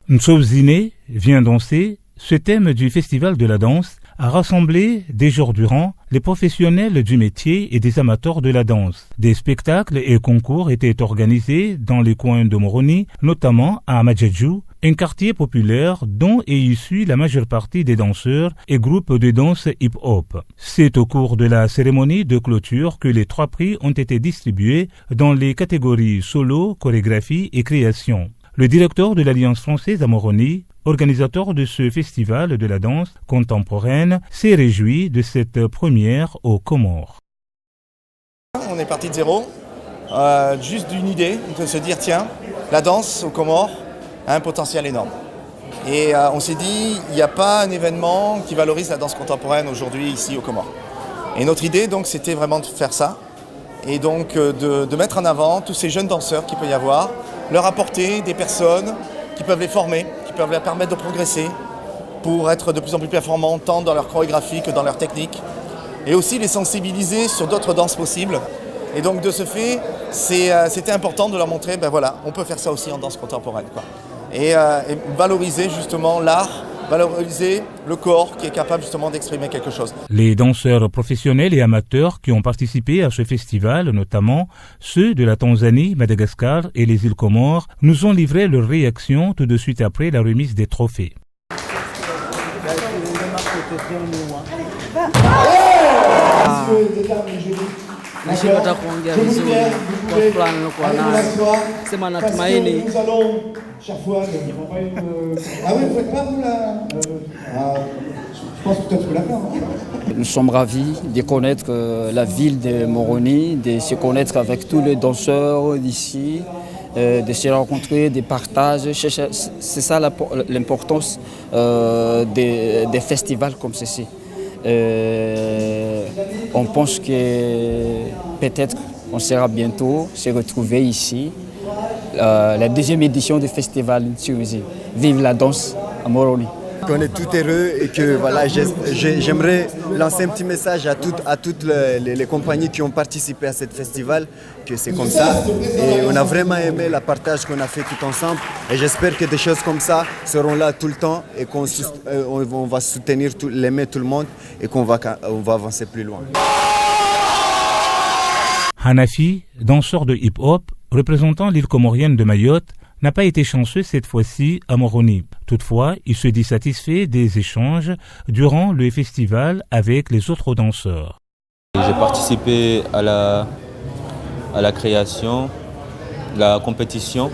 Nsobzine vient danser. Ce thème du Festival de la danse a rassemblé des jours durant les professionnels du métier et des amateurs de la danse. Des spectacles et concours étaient organisés dans les coins de Moroni, notamment à Majadjou, un quartier populaire dont est issue la majeure partie des danseurs et groupes de danse hip-hop. C'est au cours de la cérémonie de clôture que les 3 prix ont été distribués dans les catégories solo, chorégraphie et création. Le directeur de l'Alliance française à Moroni, organisateur de ce festival de la danse contemporaine, s'est réjoui de cette première aux Comores. On est parti de zéro, juste d'une idée, de se dire tiens, la danse aux Comores a un potentiel énorme. Et on s'est dit, il n'y a pas un événement qui valorise la danse contemporaine aujourd'hui ici aux Comores. Et notre idée donc c'était vraiment de faire ça, et donc de mettre en avant tous ces jeunes danseurs qu'il peut y avoir, leur apporter des personnes qui peuvent les former, qui peuvent leur permettre de progresser pour être de plus en plus performants tant dans leur chorégraphie que dans leur technique, et aussi les sensibiliser sur d'autres danses possibles. Et donc de ce fait, c'était important de leur montrer, ben voilà, on peut faire ça aussi en danse contemporaine, quoi. Et valoriser justement l'art, valoriser le corps qui est capable justement d'exprimer quelque chose. Les danseurs professionnels et amateurs qui ont participé à ce festival, notamment ceux de la Tanzanie, Madagascar et les îles Comores, nous ont livré leurs réactions tout de suite après la remise des trophées. Nashipata kuongea vizuri kwa fulani nilikuwa nayo. Sema natumaini. Nous sommes ravis de connaître la ville de Moroni, de se connaître avec tous les danseurs d'ici, de se rencontrer, de partager. C'est ça l'importance des festivals comme ceci. On pense que peut-être on sera bientôt se retrouver ici, la 2e édition du festival Ntsiouzi. Vive la danse à Moroni. On est tout heureux et que voilà, j'aimerais lancer un petit message à toutes les compagnies qui ont participé à ce festival, que c'est comme ça. Et on a vraiment aimé le partage qu'on a fait tout ensemble. Et j'espère que des choses comme ça seront là tout le temps et qu'on va soutenir, l'aimer tout le monde et qu'on va avancer plus loin. Hanafi, danseur de hip-hop, représentant l'île comorienne de Mayotte, n'a pas été chanceux cette fois-ci à Moroni. Toutefois, il se dit satisfait des échanges durant le festival avec les autres danseurs. J'ai participé à la création, la compétition,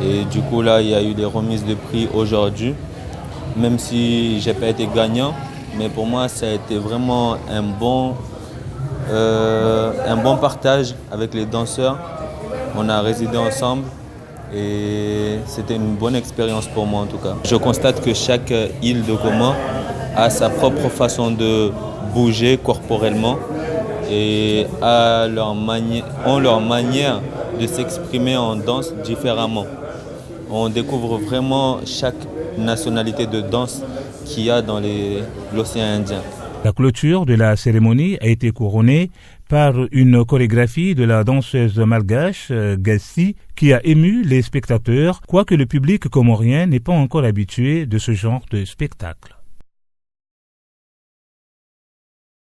et du coup là il y a eu des remises de prix aujourd'hui. Même si j'ai pas été gagnant, mais pour moi ça a été vraiment un bon partage avec les danseurs. On a résidé ensemble. Et c'était une bonne expérience pour moi en tout cas. Je constate que chaque île de Comores a sa propre façon de bouger corporellement et ont leur manière de s'exprimer en danse différemment. On découvre vraiment chaque nationalité de danse qu'il y a dans l'océan Indien. La clôture de la cérémonie a été couronnée par une chorégraphie de la danseuse malgache Gassi qui a ému les spectateurs, quoique le public comorien n'est pas encore habitué de ce genre de spectacle.